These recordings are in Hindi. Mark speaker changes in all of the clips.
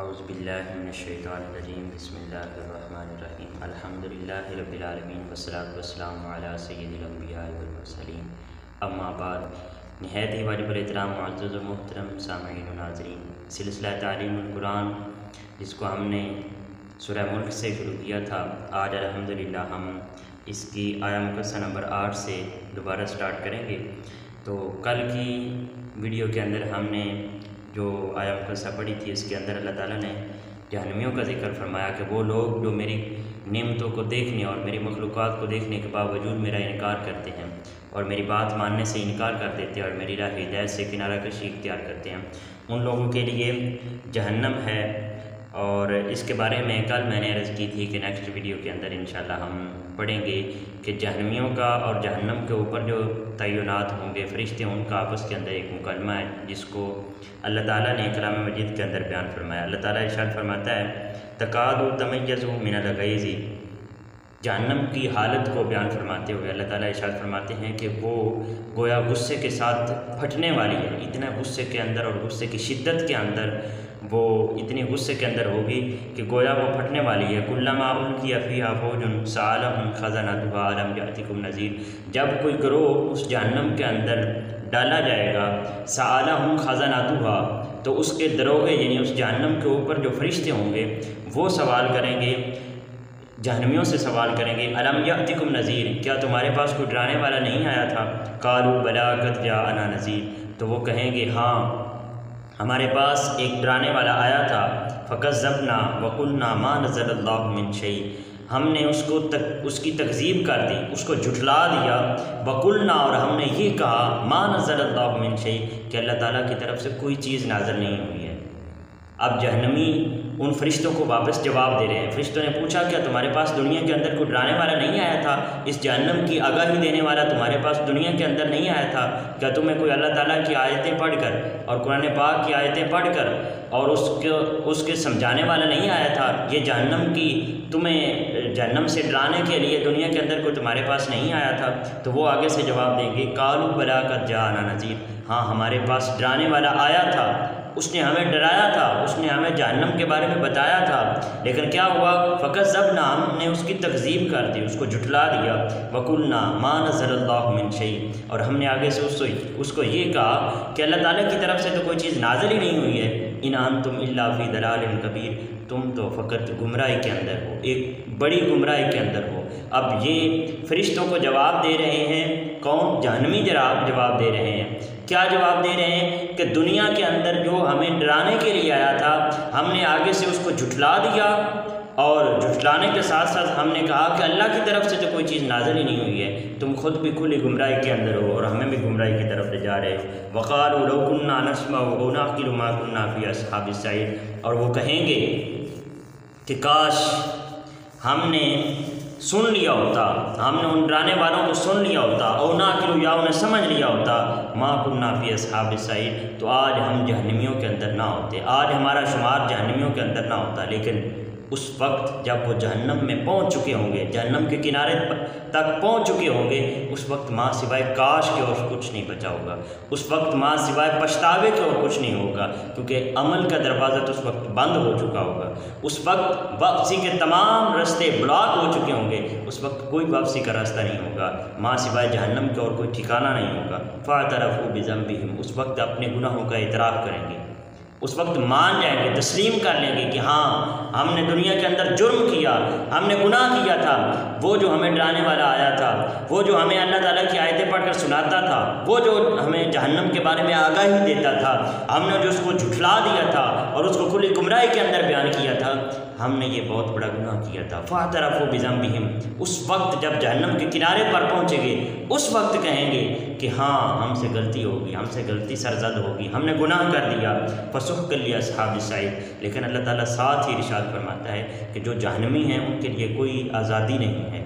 Speaker 1: औज़ुबिल्लाहिमिनश्शैतानिर्रजीम बिस्मिल्लाहिर्रहमानिर्रहीम अल्हम्दुलिल्लाहि रब्बिल आलमीन वस्सलातु वस्सलामु अला सय्यिदिल अंबिया वल मुरसलीन अम्मा बाद। निहायत ही वाजिबुल एहतराम मुअज़्ज़ज़ व मुहतरम सामईन व नाज़रीन, सिलसिला तालीमुल कुरान जिसको हमने सूरह मुल्क से शुरू किया था, आज अल्हम्दुलिल्लाह हम इसकी आया मुक़द्दसा नंबर 8 से दोबारा स्टार्ट करेंगे। तो कल की वीडियो के अंदर हमने जो आया मुक़द्दसा पढ़ी थी, उसके अंदर अल्लाह ताला ने जहन्नमियों का ज़िक्र फरमाया कि वो लोग जो मेरी नेमतों को देखने और मेरी मखलूक़ात को देखने के बावजूद मेरा इनकार करते हैं और मेरी बात मानने से इनकार कर देते हैं और मेरी राह हिदायत से किनारा कशी इख्तियार करते हैं, उन लोगों के लिए जहन्नम है। और इसके बारे में कल मैंने अर्ज़ की थी कि नेक्स्ट वीडियो के अंदर इंशाल्लाह हम पढ़ेंगे कि जहन्नमियों का और जहन्नम के ऊपर जो तय्युनात होंगे फ़रिश्ते, उनका आपस के अंदर एक मुकदमा है जिसको अल्लाह ताला ने कलाम मजीद के अंदर बयान फरमाया। अल्लाह ताला इरशाद फरमाता है, तकादु तमय्यज़ु मिनल गैज़ि। जहन्नम की हालत को बयान फरमाते हुए अल्लाह ताला इरशाद फरमाते हैं कि वो गोया गुस्से के साथ फटने वाली है। इतना गुस्से के अंदर और गुस्से की शिद्दत के अंदर वो इतनी गुस्से के अंदर होगी कि गोया वो फटने वाली है। कुल्लमा उल्किया फ़ीहा फ़ौजुन सअलहुम ख़ज़नतुहा अलम यअतिकुम नज़ीर। जब कोई गिरोह उस जहन्नम के अंदर डाला जाएगा, सअलहुम ख़ज़नतुहा, तो उसके दरोगे यानी उस जहन्नम के ऊपर जो फरिश्ते होंगे वो सवाल करेंगे, जहन्नमियों से सवाल करेंगे, अलम यअतिकुम नज़ीर, क्या तुम्हारे पास कोई डराने वाला नहीं आया था? क़ालू बला क़द जाअना नज़ीर, तो वो कहेंगे हाँ हमारे पास एक डराने वाला आया था। फ़कज़्ज़बना वक़ुलना मा नज़्ज़लल्लाहु मिन शै, हमने उसकी तकज़ीब कर दी, उसको झुठला दिया। वक़ुलना, और हमने ये कहा, मा नज़्ज़लल्लाहु मिन शै, कि अल्लाह ताला की तरफ से कोई चीज़ नाज़िल नहीं हुई है। अब जहन्नमी उन फरिश्तों को वापस जवाब दे रहे हैं। फरिश्तों ने पूछा, क्या तुम्हारे पास दुनिया के अंदर कोई डराने वाला नहीं आया था? इस जहन्नम की आगाही देने वाला तुम्हारे पास दुनिया के अंदर नहीं आया था? क्या तुम्हें कोई अल्लाह ताला की आयतें पढ़कर और कुरान पाक की आयतें पढ़कर और उसके समझाने वाला नहीं आया था? ये जहन्नम की तुम्हें जहन्नम से डराने के लिए दुनिया के अंदर कोई तुम्हारे पास नहीं आया था? तो वो आगे से जवाब देंगे, कालू बला क़द जाअना नज़ीर, हाँ हमारे पास डराने वाला आया था, उसने हमें डराया था, उसने हमें जहन्नम के बारे में बताया था, लेकिन क्या हुआ? फ़कज़्ज़बना, हमने उसकी तकज़ीब कर दी, उसको झुठला दिया। वक़ुलना मा नज़्ज़लल्लाहु मिन शै, और हमने आगे से उसको ये कहा कि अल्लाह ताला की तरफ से तो कोई चीज़ नाज़िल ही नहीं हुई है। इन अंतुम इल्ला फ़ी दलालिन कबीर, तुम तो फ़कत गुमराही के अंदर हो, एक बड़ी गुमराही के अंदर हो। अब ये फरिश्तों को जवाब दे रहे हैं, कौन? जहन्नमी जवाब दे रहे हैं। क्या जवाब दे रहे हैं? कि दुनिया के अंदर जो हमें डराने के लिए आया था, हमने आगे से उसको झुठला दिया, और झुठलाने के साथ साथ हमने कहा कि अल्लाह की तरफ से तो कोई चीज़ नाज़िल ही नहीं हुई है। तुम खुद भी खुली गुमराही के अंदर हो और हमें भी गुमराही की तरफ ले जा रहे हो। वक़ालू लौ कुन्ना नस्मअ व नअक़िलु मा कुन्ना फ़ी अस्हाबिस सईर, और वो कहेंगे कि काश हमने सुन लिया होता, हमने उन डराने वालों को सुन लिया होता, और ना कि या उन्हें समझ लिया होता, माँ कुन्ना फ़ी अस्हाबिस सईर, तो आज हम जहन्नमियों के अंदर ना होते, आज हमारा शुमार जहन्नमियों के अंदर ना होता। लेकिन उस वक्त जब वो जहन्नम में पहुंच चुके होंगे, जहन्नम के किनारे तक पहुंच चुके होंगे, उस वक्त माँ सिवाय काश के और कुछ नहीं बचा होगा। उस वक्त माँ सिवाय पछतावे के और कुछ नहीं होगा, क्योंकि अमल का दरवाज़ा तो उस वक्त बंद हो चुका होगा। उस वक्त वापसी के तमाम रास्ते ब्लॉक हो चुके होंगे, उस वक्त कोई वापसी का रास्ता नहीं होगा, माँ सिवाय जहन्नम के और कोई ठिकाना नहीं होगा। फ़अतरफ़ू बिज़ंबिहिम, उस वक्त अपने गुनाहों का इतराफ़ करेंगे, उस वक्त मान जाएंगे, तस्लीम कर लेंगे कि हाँ हमने दुनिया के अंदर जुर्म किया, हमने गुनाह किया था। वो जो हमें डराने वाला आया था, वो जो हमें अल्लाह ताला की आयतें पढ़कर सुनाता था, वो जो हमें जहन्नम के बारे में आगाही देता था, हमने जो उसको झुठला दिया था और उसको खुली गुमराही के अंदर बयान किया था, हमने ये बहुत बड़ा गुनाह किया था। फ़अतरफ़ू बिज़ंबिहिम, उस वक्त जब जहन्नम के किनारे पर पहुँचेंगे, उस वक्त कहेंगे कि हाँ हमसे गलती होगी, हमसे गलती सरज़द होगी, हमने गुनाह कर दिया। फ़सुहक़न लिअस्हाबिस सईर, लेकिन अल्लाह ताला साथ ही इरशाद फरमाता है कि जो जहन्नमी हैं उनके लिए कोई आज़ादी नहीं है,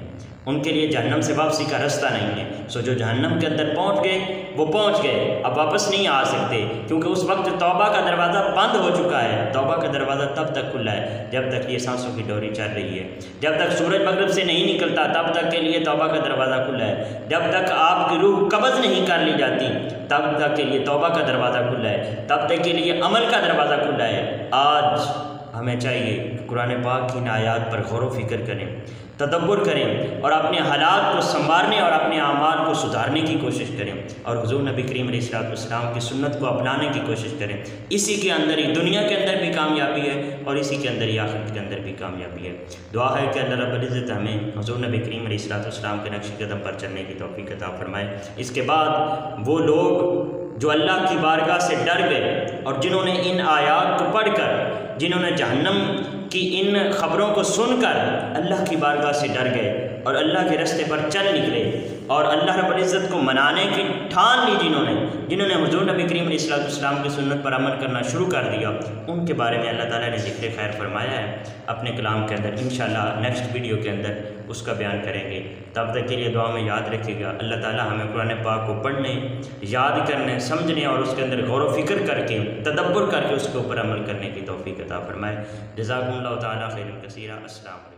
Speaker 1: उनके लिए जहन्नम से वापसी का रास्ता नहीं है। सो जो जहन्नम के अंदर पहुंच गए वो पहुंच गए, अब वापस नहीं आ सकते, क्योंकि उस वक्त तौबा का दरवाज़ा बंद हो चुका है। तौबा का दरवाज़ा तब तक खुला है जब तक ये सांसों की डोरी चल रही है, जब तक सूरज मगरिब से नहीं निकलता तब तक के लिए तौबा का दरवाज़ा खुला है, जब तक आपकी रूह कब्ज़ नहीं कर ली जाती तब तक के लिए तौबा का दरवाज़ा खुला है, तब तक के लिए अमल का दरवाज़ा खुला है। आज हमें चाहिए कि कुरान पाक की इन आयात पर गौर व फिक्र करें, तदब्बुर करें और अपने हालात को संवारने और अपने आमाल को सुधारने की कोशिश करें और हुज़ूर नबी करीम अलैहिस्सलाम की सुन्नत को अपनाने की कोशिश करें। इसी के अंदर ही दुनिया के अंदर भी कामयाबी है और इसी के अंदर ही आखिरत के अंदर भी कामयाबी है। दुआ है कि अल्लाह रब्बुल इज़्ज़त हमें हुज़ूर नबी करीम अलैहिस्सलाम के नक्श कदम पर चलने की तौफ़ीक़ अता फरमाए। इसके बाद वो लोग जो अल्लाह की बारगाह से डर गए और जिन्होंने इन आयात को पढ़कर, जिन्होंने जहन्नम की इन ख़बरों को सुनकर अल्लाह की बारगाह से डर गए और अल्लाह के रास्ते पर चल निकले और अल्लाह रब्बुल इज़्ज़त को मनाने की ठान ली, जिन्होंने हुज़ूर नबी करीम अलैहिस्सलाम की सुन्नत पर अमल करना शुरू कर दिया, उनके बारे में अल्लाह ताला ने ज़िक्र खैर फरमाया है अपने कलाम के अंदर। इंशाअल्लाह नेक्स्ट वीडियो के अंदर उसका बयान करेंगे। तब तक के लिए दुआ में याद रखिएगा। अल्लाह ताला हमें कुरान पाक को पढ़ने, याद करने, समझने और उसके अंदर गौर व फिक्र करके, तदब्बुर करके उसके ऊपर अमल करने की तौफ़ीक़ अता फरमाए। जज़ाकुमुल्लाहु ताला खैरन कसीरा। अस्सलाम वालेकुम।